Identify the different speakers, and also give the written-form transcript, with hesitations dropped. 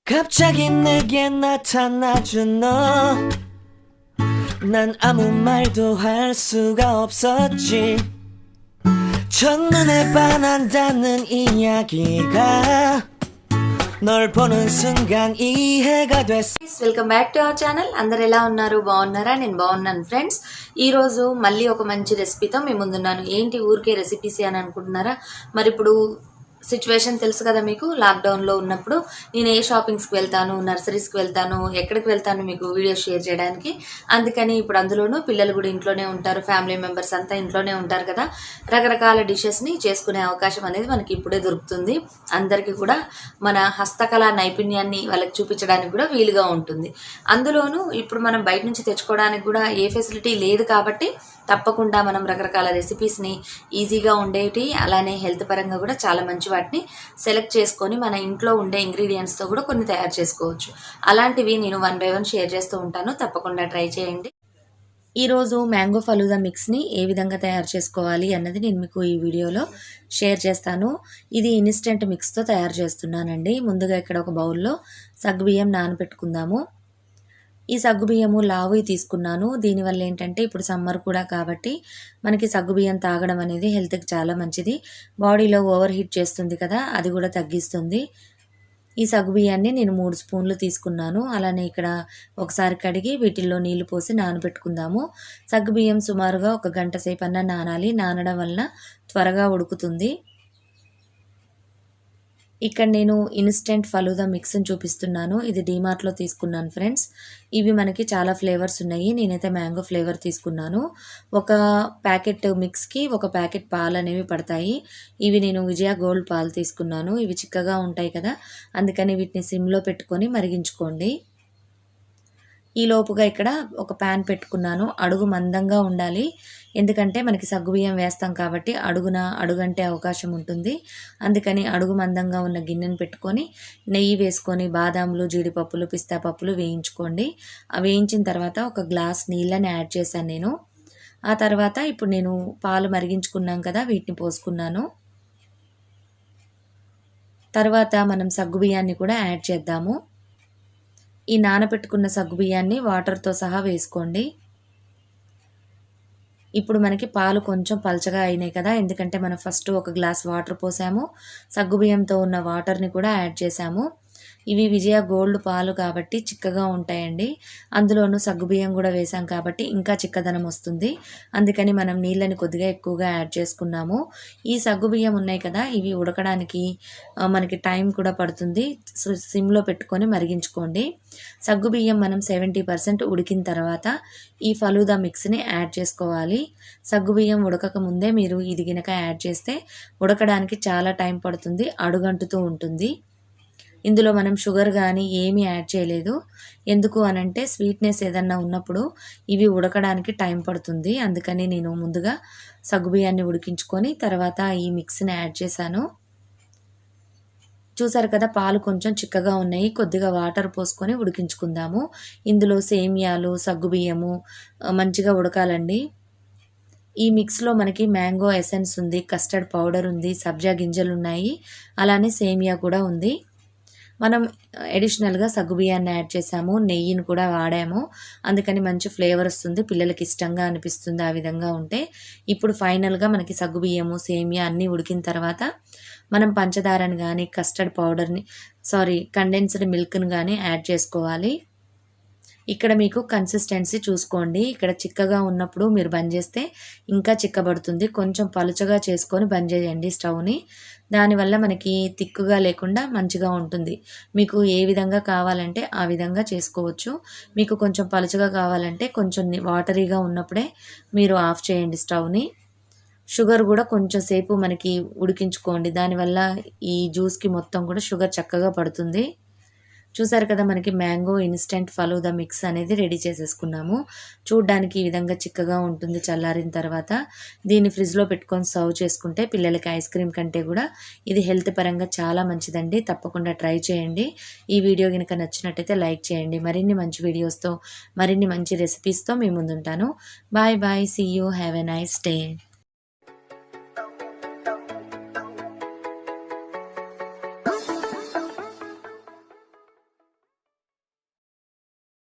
Speaker 1: 갑자기 내게 나타나준 너, 난 아무 말도 할 수가 없었지. 첫눈에 반한다는 이야기가 널 보는 순간 이해가 됐어.
Speaker 2: Welcome back to our channel. అందరు ఎలా ఉన్నారు? బాగున్నారా? నేను బాగున్నాను ఫ్రెండ్స్. ఈరోజు మళ్ళీ ఒక మంచి రెసిపీతో మీ ముందున్నాను. ఏంటి ఊరికే రెసిపీస్ అని అనుకుంటున్నారా? మరి ఇప్పుడు సిచ్యువేషన్ తెలుసు కదా మీకు. లాక్డౌన్లో ఉన్నప్పుడు నేను ఏ షాపింగ్స్కి వెళ్తాను, నర్సరీస్కి వెళ్తాను, ఎక్కడికి వెళ్తాను మీకు వీడియో షేర్ చేయడానికి. అందుకని ఇప్పుడు అందులోనూ పిల్లలు కూడా ఇంట్లోనే ఉంటారు, ఫ్యామిలీ మెంబర్స్ అంతా ఇంట్లోనే ఉంటారు కదా. రకరకాల డిషెస్ని చేసుకునే అవకాశం అనేది మనకి ఇప్పుడే దొరుకుతుంది. అందరికీ కూడా మన హస్తకళా నైపుణ్యాన్ని వాళ్ళకి చూపించడానికి కూడా వీలుగా ఉంటుంది. అందులోనూ ఇప్పుడు మనం బయట నుంచి తెచ్చుకోవడానికి కూడా ఏ ఫెసిలిటీ లేదు కాబట్టి తప్పకుండా మనం రకరకాల రెసిపీస్ని ఈజీగా ఉండేవి, అలానే హెల్త్ పరంగా కూడా చాలా మంచి వాటిని సెలెక్ట్ చేసుకొని మన ఇంట్లో ఉండే ఇంగ్రీడియంట్స్తో కూడా కొన్ని తయారు చేసుకోవచ్చు. అలాంటివి నేను 1 by 1 షేర్ చేస్తూ ఉంటాను, తప్పకుండా ట్రై చేయండి. ఈరోజు మ్యాంగో ఫలూదా మిక్స్ని ఏ విధంగా తయారు చేసుకోవాలి అన్నది నేను మీకు ఈ వీడియోలో షేర్ చేస్తాను. ఇది ఇన్స్టెంట్ మిక్స్తో తయారు చేస్తున్నానండి. ముందుగా ఇక్కడ ఒక బౌల్లో సగ్గుబియ్యం నానబెట్టుకుందాము. ఈ సగ్గుబియ్యము లావువి తీసుకున్నాను. దీనివల్ల ఏంటంటే ఇప్పుడు సమ్మర్ కూడా కాబట్టి మనకి సగ్గుబియ్యం తాగడం అనేది హెల్త్కి చాలా మంచిది. బాడీలో ఓవర్ హీట్ చేస్తుంది కదా, అది కూడా తగ్గిస్తుంది. ఈ సగ్గుబియ్యాన్ని నేను 3 స్పూన్లు తీసుకున్నాను. అలానే ఇక్కడ ఒకసారి కడిగి వీటిల్లో నీళ్లు పోసి నానబెట్టుకుందాము. సగ్గుబియ్యం సుమారుగా 1 గంట సేపు అన్నా నానాలి. నానడం వలన త్వరగా ఉడుకుతుంది. ఇక్కడ నేను ఇన్స్టెంట్ ఫలూదా మిక్స్ని చూపిస్తున్నాను. ఇది డీమార్ట్లో తీసుకున్నాను ఫ్రెండ్స్. ఇవి మనకి చాలా ఫ్లేవర్స్ ఉన్నాయి. నేనైతే మ్యాంగో ఫ్లేవర్ తీసుకున్నాను. ఒక ప్యాకెట్ మిక్స్కి ఒక ప్యాకెట్ పాలు అనేవి పడతాయి. ఇవి నేను విజయ గోల్డ్ పాలు తీసుకున్నాను. ఇవి చిక్కగా ఉంటాయి కదా, అందుకని వీటిని సిమ్లో పెట్టుకొని మరిగించుకోండి. ఈ లోపుగా ఇక్కడ ఒక ప్యాన్ పెట్టుకున్నాను. అడుగు మందంగా ఉండాలి, ఎందుకంటే మనకి సగ్గుబియ్యం వేస్తాం కాబట్టి అడుగంటే అవకాశం ఉంటుంది. అందుకని అడుగు మందంగా ఉన్న గిన్నెను పెట్టుకొని నెయ్యి వేసుకొని బాదాములు, జీడిపప్పులు, పిస్తా పప్పులు వేయించుకోండి. అవి వేయించిన తర్వాత ఒక గ్లాస్ నీళ్ళని యాడ్ చేశాను నేను. ఆ తర్వాత ఇప్పుడు నేను పాలు మరిగించుకున్నాం కదా, వీటిని పోసుకున్నాను. తర్వాత మనం సగ్గుబియ్యాన్ని కూడా యాడ్ చేద్దాము. ఈ నానబెట్టుకున్న సగ్గుబియ్యాన్ని వాటర్తో సహా వేసుకోండి. ఇప్పుడు మనకి పాలు కొంచెం పలచగా అయినాయి కదా, ఎందుకంటే మనం ఫస్ట్ ఒక గ్లాస్ వాటర్ పోసాము, సగ్గుబియ్యంతో ఉన్న వాటర్ని కూడా యాడ్ చేసాము. ఇవి విజయ గోల్డ్ పాలు కాబట్టి చిక్కగా ఉంటాయండి. అందులోనూ సగ్గుబియ్యం కూడా వేసాం కాబట్టి ఇంకా చిక్కదనం వస్తుంది. అందుకని మనం నీళ్ళని కొద్దిగా ఎక్కువగా యాడ్ చేసుకున్నాము. ఈ సగ్గుబియ్యం ఉన్నాయి కదా, ఇవి ఉడకడానికి మనకి టైం కూడా పడుతుంది. సిమ్లో పెట్టుకొని మరిగించుకోండి. సగ్గుబియ్యం మనం 70% ఉడికిన తర్వాత ఈ ఫలూదా మిక్స్ని యాడ్ చేసుకోవాలి. సగ్గుబియ్యం ఉడకక ముందే మీరు ఇది గినక యాడ్ చేస్తే ఉడకడానికి చాలా టైం పడుతుంది, అడుగంటుతూ ఉంటుంది. ఇందులో మనం షుగర్ కానీ ఏమీ యాడ్ చేయలేదు. ఎందుకు అనంటే స్వీట్నెస్ ఏదన్నా ఉన్నప్పుడు ఇవి ఉడకడానికి టైం పడుతుంది. అందుకని నేను ముందుగా సగ్గుబియ్యాన్ని ఉడికించుకొని తర్వాత ఈ మిక్స్ని యాడ్ చేశాను. చూసారు కదా, పాలు కొంచెం చిక్కగా ఉన్నాయి. కొద్దిగా వాటర్ పోసుకొని ఉడికించుకుందాము. ఇందులో సేమియాలు, సగ్గుబియ్యము మంచిగా ఉడకాలండి. ఈ మిక్స్లో మనకి మ్యాంగో ఎసెన్స్ ఉంది, కస్టర్డ్ పౌడర్ ఉంది, సబ్జా గింజలు ఉన్నాయి, అలానే సేమియా కూడా ఉంది. మనం అడిషనల్గా సగ్గుబియ్యాన్ని యాడ్ చేసాము, నెయ్యిని కూడా వాడాము. అందుకని మంచి ఫ్లేవర్ వస్తుంది, పిల్లలకి ఇష్టంగా అనిపిస్తుంది ఆ విధంగా ఉంటే. ఇప్పుడు ఫైనల్గా మనకి సగ్గుబియ్యము, సేమియా అన్నీ ఉడికిన తర్వాత మనం పంచదారని కానీ కండెన్స్డ్ మిల్క్ని కానీ యాడ్ చేసుకోవాలి. ఇక్కడ మీకు కన్సిస్టెన్సీ చూసుకోండి. ఇక్కడ చిక్కగా ఉన్నప్పుడు మీరు బంద్ చేస్తే ఇంకా చిక్కబడుతుంది. కొంచెం పలుచగా చేసుకొని బంద్ చేయండి స్టవ్ని. దానివల్ల మనకి తిక్కుగా లేకుండా మంచిగా ఉంటుంది. మీకు ఏ విధంగా కావాలంటే ఆ విధంగా చేసుకోవచ్చు. మీకు కొంచెం పలుచగా కావాలంటే కొంచెం వాటరీగా ఉన్నప్పుడే మీరు ఆఫ్ చేయండి స్టవ్ని. షుగర్ కూడా కొంచెం సేపు మనకి ఉడికించుకోండి. దానివల్ల ఈ జ్యూస్కి మొత్తం కూడా షుగర్ చక్కగా పడుతుంది. చూసారు కదా, మనకి మ్యాంగో ఇన్స్టెంట్ ఫలూదా మిక్స్ అనేది రెడీ చేసేసుకున్నాము. చూడ్డానికి ఈ విధంగా చిక్కగా ఉంటుంది. చల్లారిన తర్వాత దీన్ని ఫ్రిడ్జ్లో పెట్టుకొని సర్వ్ చేసుకుంటే పిల్లలకి ఐస్ క్రీమ్ కంటే కూడా ఇది హెల్త్ పరంగా చాలా మంచిదండి. తప్పకుండా ట్రై చేయండి. ఈ వీడియో కనుక నచ్చినట్టయితే లైక్ చేయండి. మరిన్ని మంచి వీడియోస్తో, మరిన్ని మంచి రెసిపీస్తో మీ ముందుంటాను. Bye bye, see you, have a nice day.